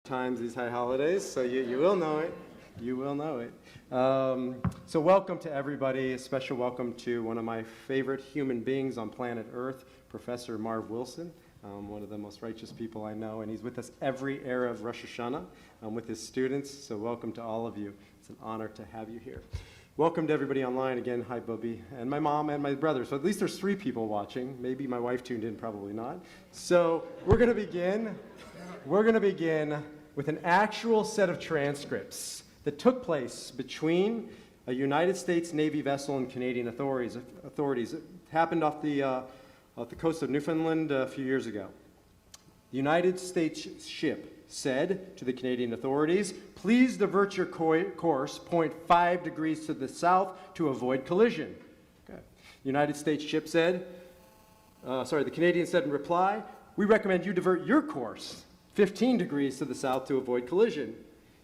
times these high holidays, so you will know it. You will know it. So welcome to everybody. A special welcome to one of my favorite human beings on planet Earth, Professor Marv Wilson, one of the most righteous people I know, and he's with us every Erev Rosh Hashanah with his students, so welcome to all of you. It's an honor to have you here. Welcome to everybody online again. Hi, Bubby, and my mom and my brother. So at least there's 3 people watching. Maybe my wife tuned in, probably not. So we're going to begin. We're going to begin with an actual set of transcripts that took place between a United States Navy vessel and Canadian authorities. It happened off the coast of Newfoundland a few years ago. The United States ship said to the Canadian authorities, please divert your course 0.5 degrees to the south to avoid collision. Okay. The United States ship said, the Canadian said in reply, we recommend you divert your course 15 degrees to the south to avoid collision.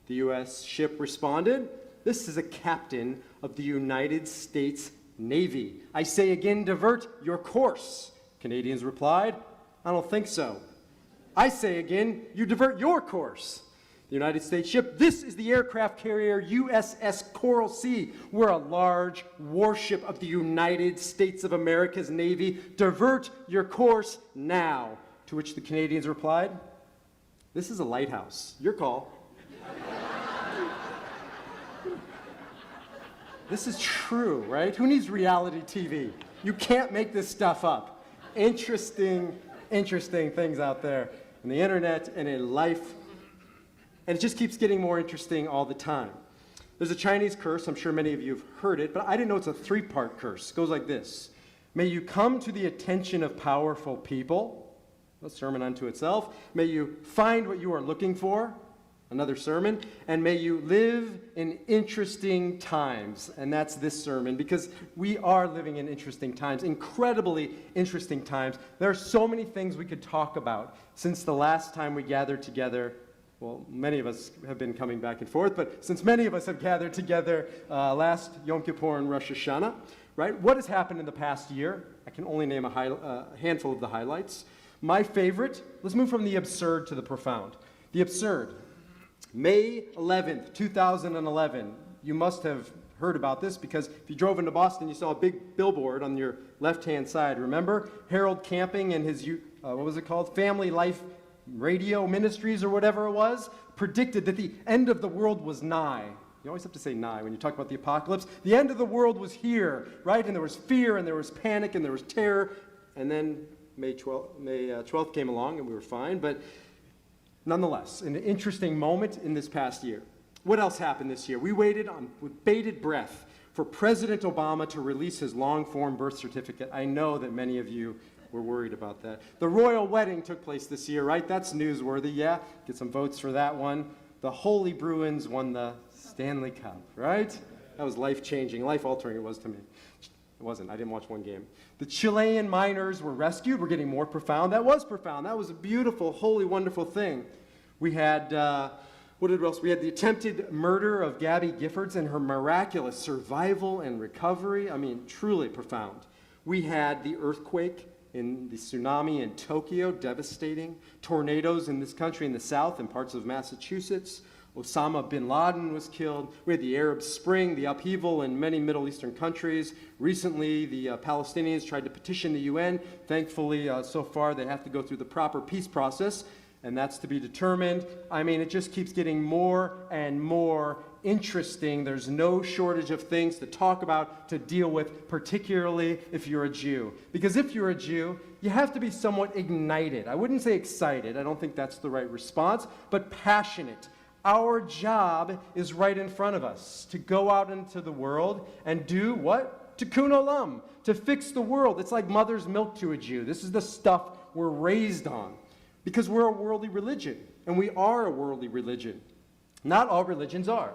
The U.S. ship responded, this is a captain of the United States Navy. I say again, divert your course. Canadians replied, I don't think so. I say again, you divert your course. The United States ship, this is the aircraft carrier USS Coral Sea. We're a large warship of the United States of America's Navy. Divert your course now. To which the Canadians replied, this is a lighthouse. Your call. This is true, right? Who needs reality TV? You can't make this stuff up. Interesting things out there on the internet and in life. And it just keeps getting more interesting all the time. There's a Chinese curse, I'm sure many of you have heard it, but I didn't know it's a 3-part curse. It goes like this. May you come to the attention of powerful people, a sermon unto itself. May you find what you are looking for, another sermon. And may you live in interesting times. And that's this sermon, because we are living in interesting times, incredibly interesting times. There are so many things we could talk about since the last time we gathered together. Well, many of us have been coming back and forth, but since many of us have gathered together last Yom Kippur and Rosh Hashanah, right? What has happened in the past year? I can only name a handful of the highlights. My favorite, let's move from the absurd to the profound. The absurd. May 11th, 2011. You must have heard about this because if you drove into Boston, you saw a big billboard on your left-hand side. Remember? Harold Camping and his, what was it called? Family Life Radio Ministries or whatever it was, predicted that the end of the world was nigh. You always have to say nigh when you talk about the apocalypse. The end of the world was here, right? And there was fear and there was panic and there was terror. And then May 12th came along and we were fine. But nonetheless, an interesting moment in this past year. What else happened this year? We waited with bated breath for President Obama to release his long-form birth certificate. I know that many of you were worried about that. The royal wedding took place this year, right? That's newsworthy, yeah. Get some votes for that one. The Holy Bruins won the Stanley Cup, right? That was life-changing, life-altering it was to me. It wasn't. I didn't watch one game. The Chilean miners were rescued. We're getting more profound. That was profound. That was a beautiful, holy, wonderful thing. We had, what else? We had the attempted murder of Gabby Giffords and her miraculous survival and recovery. I mean, truly profound. We had the earthquake in the tsunami in Tokyo, devastating. Tornadoes in this country in the south and parts of Massachusetts. Osama bin Laden was killed. We had the Arab Spring, the upheaval in many Middle Eastern countries. Recently, the Palestinians tried to petition the UN. Thankfully, so far, they have to go through the proper peace process, and that's to be determined. I mean, it just keeps getting more and more interesting. There's no shortage of things to talk about, to deal with, particularly if you're a Jew. Because if you're a Jew, you have to be somewhat ignited. I wouldn't say excited. I don't think that's the right response, but passionate. Our job is right in front of us, to go out into the world and do what? Tikkun olam, to fix the world. It's like mother's milk to a Jew. This is the stuff we're raised on because we're a worldly religion, and we are a worldly religion. Not all religions are,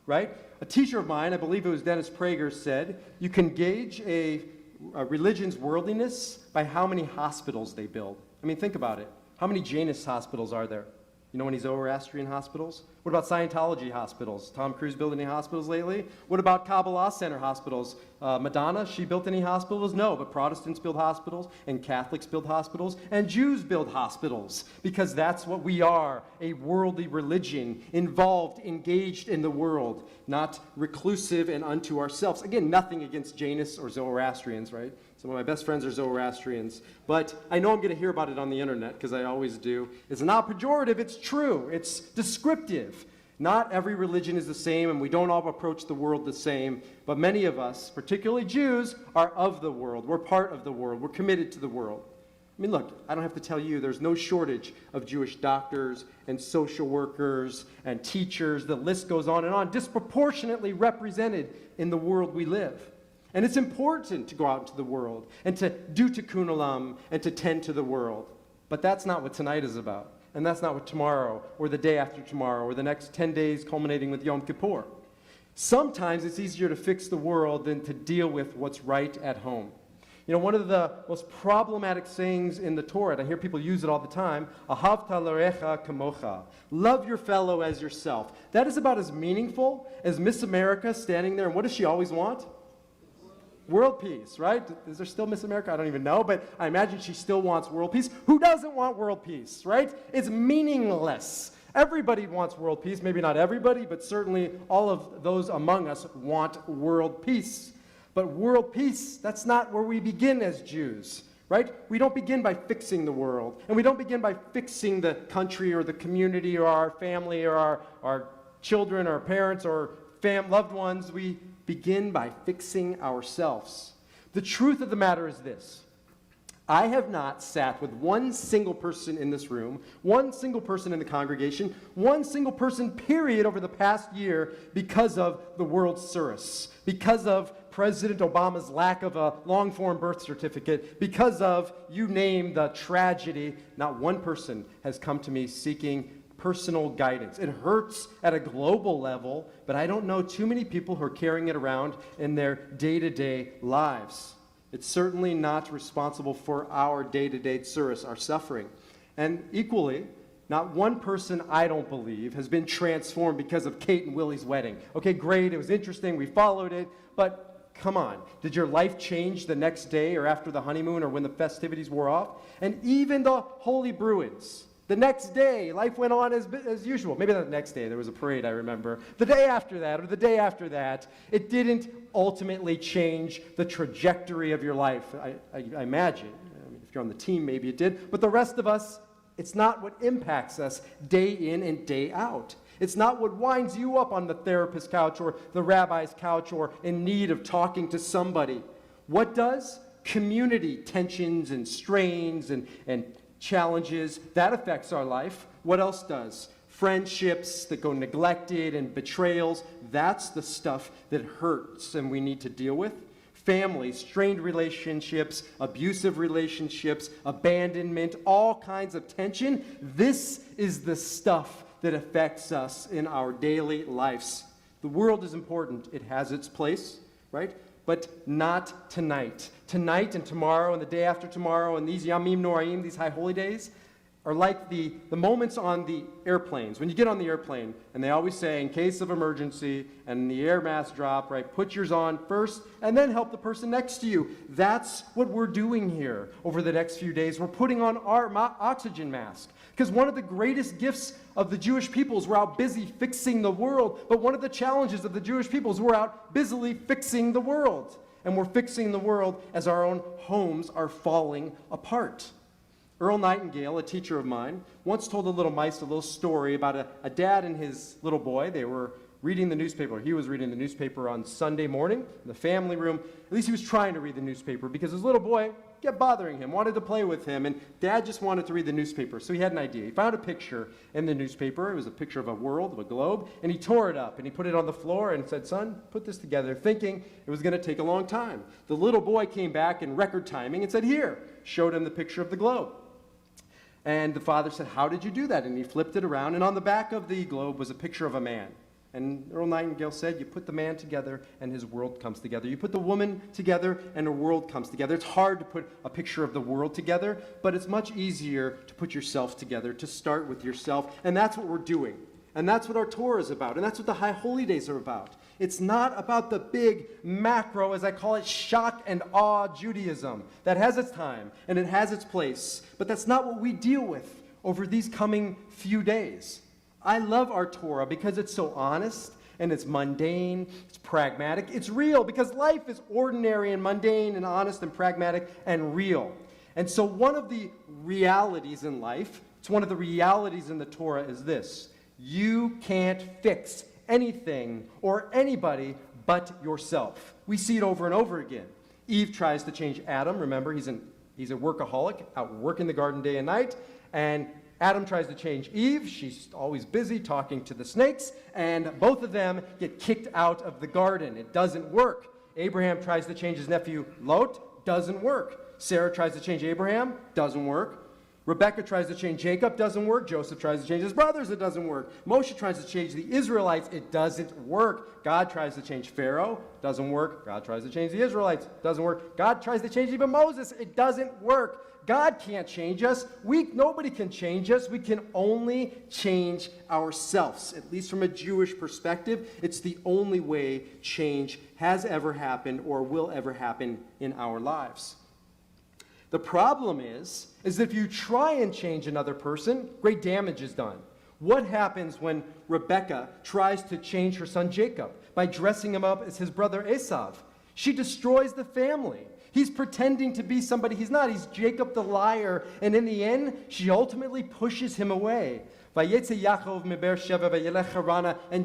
right? A teacher of mine, I believe it was Dennis Prager, said, you can gauge a religion's worldliness by how many hospitals they build. I mean, think about it. How many Janus hospitals are there? You know any Zoroastrian hospitals? What about Scientology hospitals? Tom Cruise built any hospitals lately? What about Kabbalah Center hospitals? Madonna, she built any hospitals? No, but Protestants build hospitals, and Catholics build hospitals, and Jews build hospitals, because that's what we are, a worldly religion, involved, engaged in the world, not reclusive and unto ourselves. Again, nothing against Jainists or Zoroastrians, right? Some of my best friends are Zoroastrians, but I know I'm going to hear about it on the internet, because I always do. It's not pejorative, it's true, it's descriptive. Not every religion is the same, and we don't all approach the world the same, but many of us, particularly Jews, are of the world. We're part of the world. We're committed to the world. I mean, look, I don't have to tell you, there's no shortage of Jewish doctors and social workers and teachers. The list goes on, disproportionately represented in the world we live. And it's important to go out into the world and to do tikkun olam and to tend to the world. But that's not what tonight is about. And that's not what tomorrow, or the day after tomorrow, or the next 10 days culminating with Yom Kippur. Sometimes it's easier to fix the world than to deal with what's right at home. You know, one of the most problematic sayings in the Torah, and I hear people use it all the time, ahavta l'recha kamocha, love your fellow as yourself. That is about as meaningful as Miss America standing there, and what does she always want? World peace, right? Is there still Miss America? I don't even know, but I imagine she still wants world peace. Who doesn't want world peace, right? It's meaningless. Everybody wants world peace. Maybe not everybody, but certainly all of those among us want world peace. But world peace, that's not where we begin as Jews, right? We don't begin by fixing the world, and we don't begin by fixing the country or the community or our family or our children or our parents or loved ones. We begin by fixing ourselves. The truth of the matter is this. I have not sat with one single person in this room, one single person in the congregation, one single person, period, over the past year because of the world cirrus, because of President Obama's lack of a long-form birth certificate, because of, you name the tragedy. Not one person has come to me seeking personal guidance. It hurts at a global level, but I don't know too many people who are carrying it around in their day-to-day lives. It's certainly not responsible for our day-to-day tsuris, our suffering. And equally, not one person, I don't believe, has been transformed because of Kate and Willie's wedding. Okay, great, it was interesting, we followed it, but come on, did your life change the next day or after the honeymoon or when the festivities wore off? And even the Holy Bruins, the next day, life went on as usual. Maybe not the next day, there was a parade, I remember. The day after that, or the day after that, it didn't ultimately change the trajectory of your life, I imagine. I mean, if you're on the team, maybe it did. But the rest of us, it's not what impacts us day in and day out. It's not what winds you up on the therapist's couch or the rabbi's couch or in need of talking to somebody. What does? Community tensions and strains and challenges, that affects our life. What else does? Friendships that go neglected and betrayals, that's the stuff that hurts and we need to deal with. Families, strained relationships, abusive relationships, abandonment, all kinds of tension. This is the stuff that affects us in our daily lives. The world is important. It has its place, right? But not tonight. Tonight and tomorrow and the day after tomorrow and these Yamim Noraim, these high holy days, are like the moments on the airplanes. When you get on the airplane, and they always say, in case of emergency and the air mask drop, right, put yours on first and then help the person next to you. That's what we're doing here over the next few days. We're putting on our oxygen mask. Because one of the greatest gifts of the Jewish people is we're out busy fixing the world. But one of the challenges of the Jewish people is we're out busily fixing the world. And we're fixing the world as our own homes are falling apart. Earl Nightingale, a teacher of mine, once told a little story about a dad and his little boy. They were reading the newspaper. He was reading the newspaper on Sunday morning in the family room. At least he was trying to read the newspaper because his little boy kept bothering him, wanted to play with him, and Dad just wanted to read the newspaper. So he had an idea. He found a picture in the newspaper. It was a picture of a world, of a globe, and he tore it up and he put it on the floor and said, "Son, put this together," thinking it was going to take a long time. The little boy came back in record timing and said, "Here," showed him the picture of the globe. And the father said, "How did you do that?" And he flipped it around, and on the back of the globe was a picture of a man. And Earl Nightingale said, you put the man together and his world comes together. You put the woman together and her world comes together. It's hard to put a picture of the world together, but it's much easier to put yourself together, to start with yourself. And that's what we're doing. And that's what our Torah is about. And that's what the High Holy Days are about. It's not about the big macro, as I call it, shock and awe Judaism. That has its time and it has its place, but that's not what we deal with over these coming few days. I love our Torah because it's so honest and it's mundane, it's pragmatic, it's real, because life is ordinary and mundane and honest and pragmatic and real. And so one of the realities in life, it's one of the realities in the Torah is this: you can't fix anything or anybody but yourself. We see it over and over again. Eve tries to change Adam. Remember, he's a workaholic, out working the garden day and night. And Adam tries to change Eve. She's always busy talking to the snakes. And both of them get kicked out of the garden. It doesn't work. Abraham tries to change his nephew Lot. Doesn't work. Sarah tries to change Abraham. Doesn't work. Rebecca tries to change Jacob, doesn't work. Joseph tries to change his brothers, it doesn't work. Moshe tries to change the Israelites, it doesn't work. God tries to change Pharaoh, doesn't work. God tries to change the Israelites, doesn't work. God tries to change even Moses, it doesn't work. God can't change us. Nobody can change us. We can only change ourselves. At least from a Jewish perspective, it's the only way change has ever happened or will ever happen in our lives. The problem is that if you try and change another person, great damage is done. What happens when Rebecca tries to change her son Jacob by dressing him up as his brother Esav? She destroys the family. He's pretending to be somebody he's not. He's Jacob the liar. And in the end, she ultimately pushes him away. And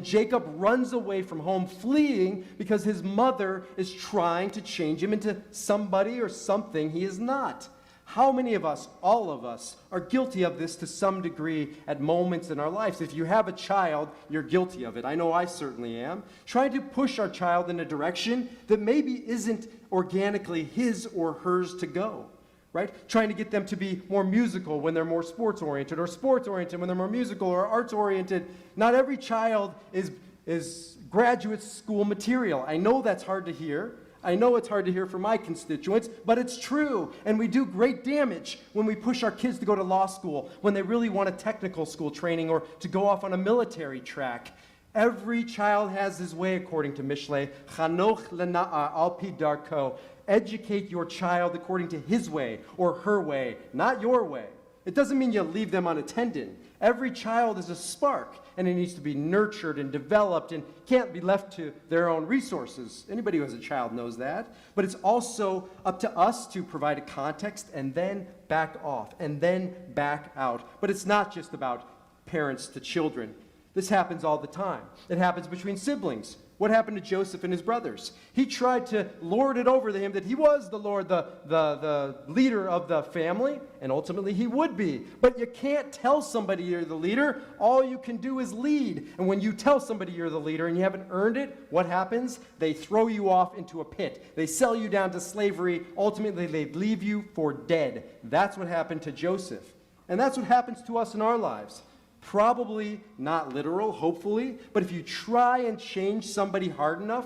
Jacob runs away from home, fleeing because his mother is trying to change him into somebody or something he is not. How many of us, all of us, are guilty of this to some degree at moments in our lives? If you have a child, you're guilty of it. I know I certainly am. Trying to push our child in a direction that maybe isn't organically his or hers to go. Right? Trying to get them to be more musical when they're more sports-oriented, or sports-oriented when they're more musical, or arts-oriented. Not every child is graduate school material. I know that's hard to hear. I know it's hard to hear from my constituents, but it's true. And we do great damage when we push our kids to go to law school, when they really want a technical school training, or to go off on a military track. Every child has his way, according to Mishlei. Chanoch lena'a al pi darko. Educate your child according to his way or her way, not your way. It doesn't mean you leave them unattended. Every child is a spark, and it needs to be nurtured and developed and can't be left to their own resources. Anybody who has a child knows that. But it's also up to us to provide a context and then back off and then back out. But it's not just about parents to children. This happens all the time. It happens between siblings. What happened to Joseph and his brothers? He tried to lord it over to him that he was the Lord, the leader of the family, and ultimately he would be. But you can't tell somebody you're the leader. All you can do is lead. And when you tell somebody you're the leader and you haven't earned it, what happens? They throw you off into a pit. They sell you down to slavery. Ultimately, they leave you for dead. That's what happened to Joseph. And that's what happens to us in our lives. Probably not literal, hopefully, but if you try and change somebody hard enough,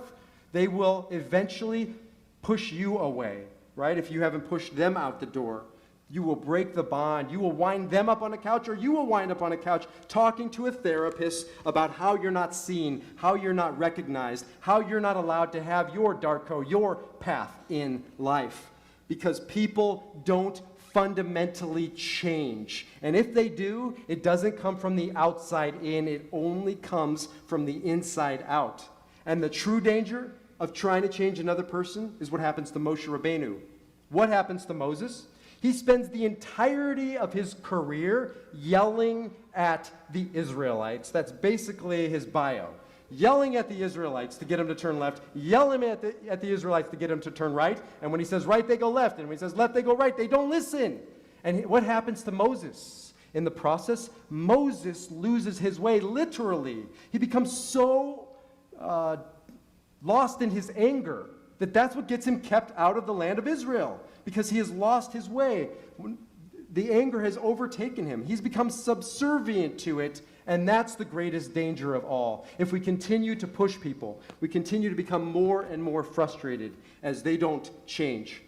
they will eventually push you away, right? If you haven't pushed them out the door, you will break the bond. You will wind them up on a couch, or you will wind up on a couch talking to a therapist about how you're not seen, how you're not recognized, how you're not allowed to have your darko, your path in life. Because people don't fundamentally change. And if they do, it doesn't come from the outside in, it only comes from the inside out. And the true danger of trying to change another person is what happens to Moshe Rabbeinu. What happens to Moses? He spends the entirety of his career yelling at the Israelites. That's basically his bio. Yelling at the Israelites to get them to turn left, yelling at the Israelites to get them to turn right, and when he says right, they go left, and when he says left, they go right. They don't listen. And what happens to Moses? In the process, Moses loses his way, literally. He becomes so lost in his anger that that's what gets him kept out of the land of Israel, because he has lost his way. The anger has overtaken him. He's become subservient to it. And that's the greatest danger of all. If we continue to push people, we continue to become more and more frustrated as they don't change.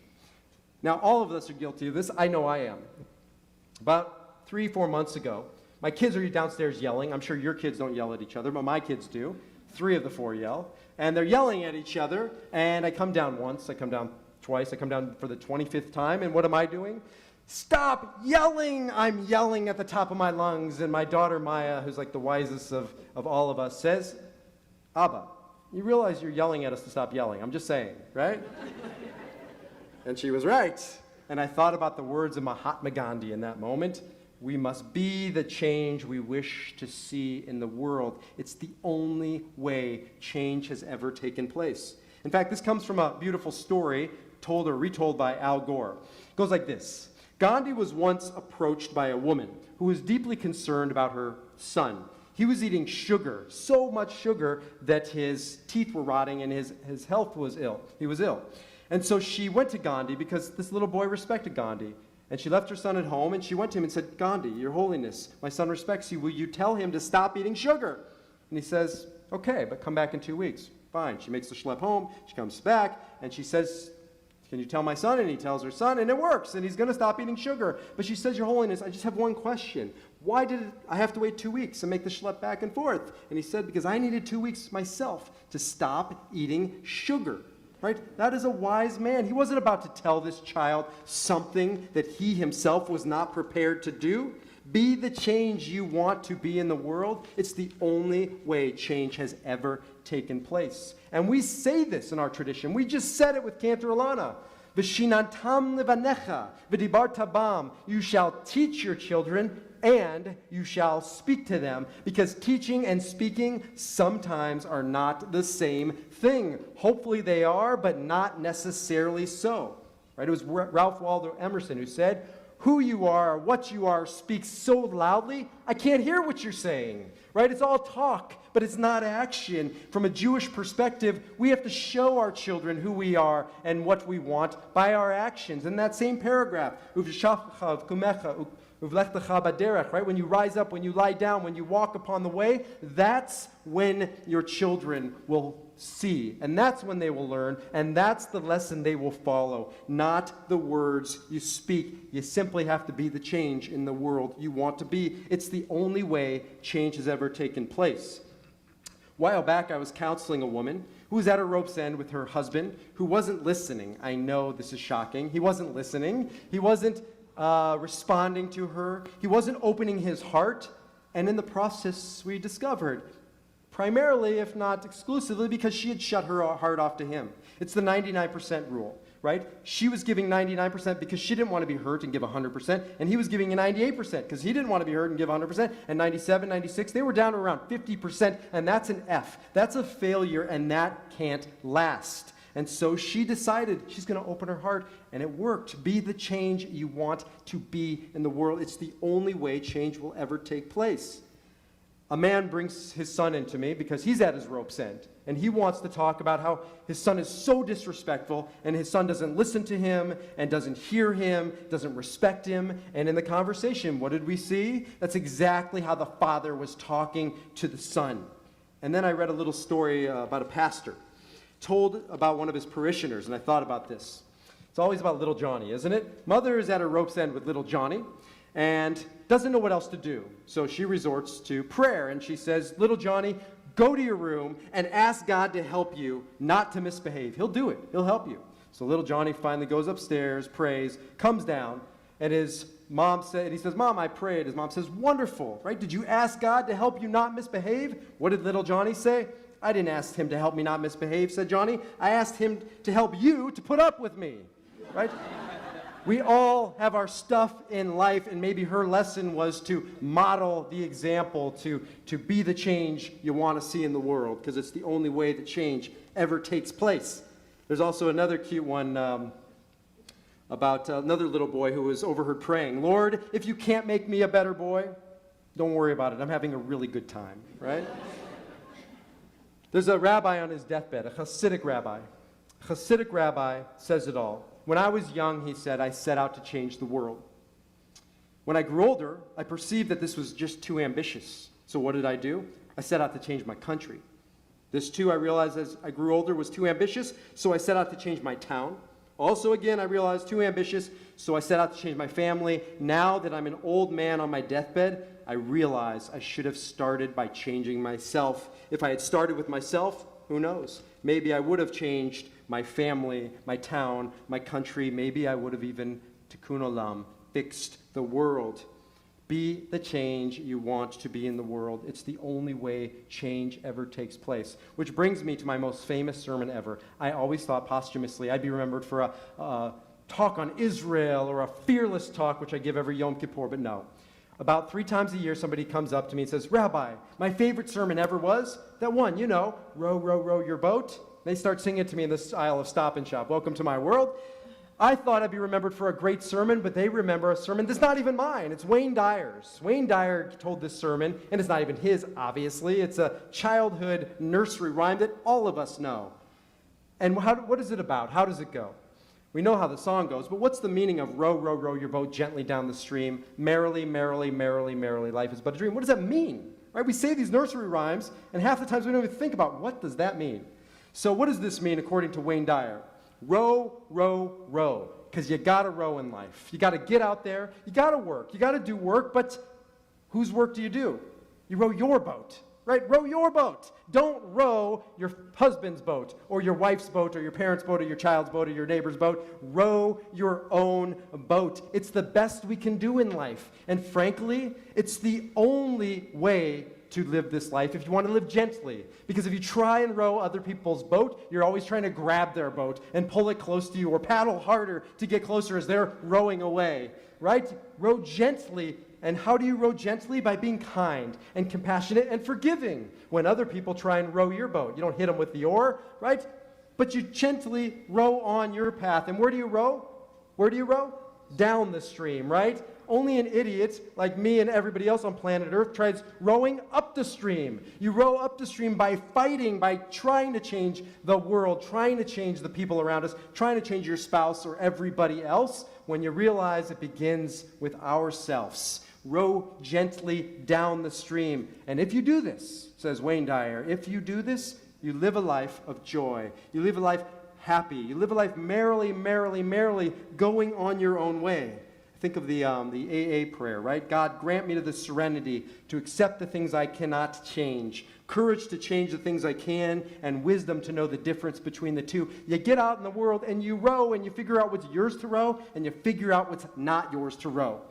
Now, all of us are guilty of this. I know I am. About 3-4 months ago, my kids are downstairs yelling. I'm sure your kids don't yell at each other, but my kids do. 3 of the 4 yell. And they're yelling at each other. And I come down once. I come down twice. I come down for the 25th time. And what am I doing? Stop yelling! I'm yelling at the top of my lungs. And my daughter Maya, who's like the wisest of all of us, says, Abba, you realize you're yelling at us to stop yelling. I'm just saying, right? And she was right. And I thought about the words of Mahatma Gandhi in that moment. We must be the change we wish to see in the world. It's the only way change has ever taken place. In fact, this comes from a beautiful story told or retold by Al Gore. It goes like this. Gandhi was once approached by a woman who was deeply concerned about her son. He was eating sugar, so much sugar that his teeth were rotting and his health was ill. He was ill. And so she went to Gandhi because this little boy respected Gandhi. And she left her son at home, and she went to him and said, Gandhi, your holiness, my son respects you. Will you tell him to stop eating sugar? And he says, okay, but come back in 2 weeks. Fine. She makes the schlep home. She comes back, and she says, can you tell my son? And he tells her son, and it works, and he's going to stop eating sugar. But she says, your holiness, I just have one question. Why did I have to wait 2 weeks and make the schlep back and forth? And he said, because I needed 2 weeks myself to stop eating sugar. Right? That is a wise man. He wasn't about to tell this child something that he himself was not prepared to do. Be the change you want to be in the world. It's the only way change has ever taken place. And we say this in our tradition. We just said it with Cantor Alana. V'shinantam levanecha v'dibarta bam. You shall teach your children and you shall speak to them, because teaching and speaking sometimes are not the same thing. Hopefully they are, but not necessarily so. Right? It was Ralph Waldo Emerson who said, who you are, what you are, speaks so loudly, I can't hear what you're saying. Right? It's all talk, but it's not action. From a Jewish perspective, we have to show our children who we are and what we want by our actions. In that same paragraph, right? When you rise up, when you lie down, when you walk upon the way, that's when your children will see. And that's when they will learn. And that's the lesson they will follow, not the words you speak. You simply have to be the change in the world you want to be. It's the only way change has ever taken place. A while back, I was counseling a woman who was at her rope's end with her husband, who wasn't listening. I know this is shocking. He wasn't listening. He wasn't responding to her. He wasn't opening his heart. And in the process, we discovered, primarily, if not exclusively, because she had shut her heart off to him. It's the 99% rule, right? She was giving 99% because she didn't want to be hurt and give 100%, and he was giving 98% because he didn't want to be hurt and give 100%, and 97, 96, they were down to around 50%, and that's an F. That's a failure, and that can't last. And so she decided she's going to open her heart, and it worked. Be the change you want to be in the world. It's the only way change will ever take place. A man brings his son into me because he's at his rope's end, and he wants to talk about how his son is so disrespectful, and his son doesn't listen to him, and doesn't hear him, doesn't respect him. And in the conversation, what did we see? That's exactly how the father was talking to the son. And then I read a little story about a pastor told about one of his parishioners, and I thought about this. It's always about little Johnny, isn't it? Mother is at her rope's end with little Johnny and doesn't know what else to do. So she resorts to prayer, and she says, little Johnny, go to your room and ask God to help you not to misbehave. He'll do it. He'll help you. So little Johnny finally goes upstairs, prays, comes down, and his mom said, he says, Mom, I prayed. His mom says, wonderful, right? Did you ask God to help you not misbehave? What did little Johnny say? I didn't ask him to help me not misbehave, said Johnny. I asked him to help you to put up with me, right? We all have our stuff in life, and maybe her lesson was to model the example, to be the change you want to see in the world, because it's the only way that change ever takes place. There's also another cute one about another little boy who was overheard praying, Lord, if you can't make me a better boy, don't worry about it. I'm having a really good time, right? There's a rabbi on his deathbed, a Hasidic rabbi. A Hasidic rabbi says it all. When I was young, he said, I set out to change the world. When I grew older, I perceived that this was just too ambitious. So what did I do? I set out to change my country. This too, I realized as I grew older, was too ambitious, so I set out to change my town, Also, again, I realized too ambitious, so I set out to change my family. Now that I'm an old man on my deathbed, I realize I should have started by changing myself. If I had started with myself, who knows? Maybe I would have changed my family, my town, my country. Maybe I would have even, tikkun olam, fixed the world. Be the change you want to be in the world. It's the only way change ever takes place. Which brings me to my most famous sermon ever. I always thought posthumously I'd be remembered for a talk on Israel or a fearless talk, which I give every Yom Kippur, but no. About 3 times a year, somebody comes up to me and says, Rabbi, my favorite sermon ever was that one, you know, row, row, row your boat. They start singing it to me in the style of Stop and Shop. Welcome to my world. I thought I'd be remembered for a great sermon, but they remember a sermon that's not even mine. It's Wayne Dyer's. Wayne Dyer told this sermon, and it's not even his, obviously. It's a childhood nursery rhyme that all of us know. And what is it about? How does it go? We know how the song goes, but what's the meaning of row, row, row your boat gently down the stream? Merrily, merrily, merrily, merrily, life is but a dream. What does that mean? Right? We say these nursery rhymes, and half the times we don't even think about what does that mean. So what does this mean according to Wayne Dyer? Row, row, row, because you got to row in life. You got to get out there. You got to work. You got to do work, but whose work do? You row your boat, right? Row your boat. Don't row your husband's boat or your wife's boat or your parents' boat or your child's boat or your neighbor's boat. Row your own boat. It's the best we can do in life. And frankly, it's the only way to live this life if you want to live gently. Because if you try and row other people's boat, you're always trying to grab their boat and pull it close to you or paddle harder to get closer as they're rowing away, right? Row gently. And how do you row gently? By being kind and compassionate and forgiving when other people try and row your boat. You don't hit them with the oar, right? But you gently row on your path. And where do you row? Where do you row? Down the stream, right? Only an idiot like me and everybody else on planet Earth tries rowing up the stream. You row up the stream by fighting, by trying to change the world, trying to change the people around us, trying to change your spouse or everybody else, when you realize it begins with ourselves. Row gently down the stream. And if you do this, says Wayne Dyer, if you do this, you live a life of joy. You live a life happy. You live a life merrily, merrily, merrily, going on your own way. Think of the AA prayer, right? God, grant me the serenity to accept the things I cannot change, courage to change the things I can, and wisdom to know the difference between the two. You get out in the world and you row and you figure out what's yours to row and you figure out what's not yours to row.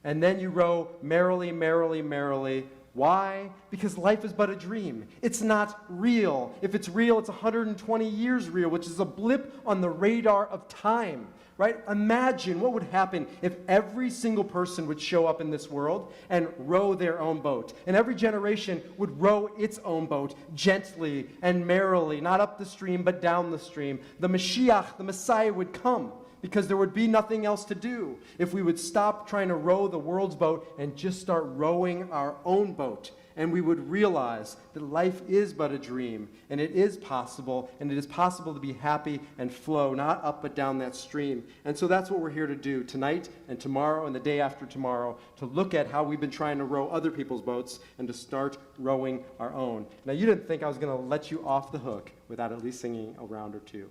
And then you row merrily, merrily, merrily. Why? Because life is but a dream. It's not real. If it's real, it's 120 years real, which is a blip on the radar of time. Right? Imagine what would happen if every single person would show up in this world and row their own boat. And every generation would row its own boat gently and merrily, not up the stream, but down the stream. The Mashiach, the Messiah, would come because there would be nothing else to do if we would stop trying to row the world's boat and just start rowing our own boat. And we would realize that life is but a dream, and it is possible, and it is possible to be happy and flow, not up but down that stream. And so that's what we're here to do tonight and tomorrow and the day after tomorrow, to look at how we've been trying to row other people's boats and to start rowing our own. Now, you didn't think I was going to let you off the hook without at least singing a round or two.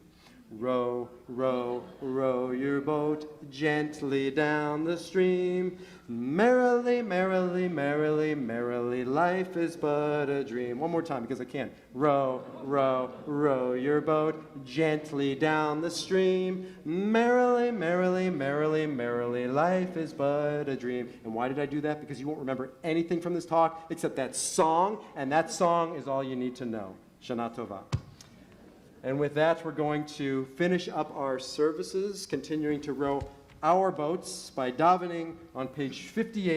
Row, row, row your boat gently down the stream. Merrily, merrily, merrily, merrily, life is but a dream. One more time because I can. Row, row, row your boat gently down the stream. Merrily, merrily, merrily, merrily, life is but a dream. And why did I do that? Because you won't remember anything from this talk except that song, and that song is all you need to know. Shana Tova. And with that, we're going to finish up our services, continuing to row our boats by davening on page 58.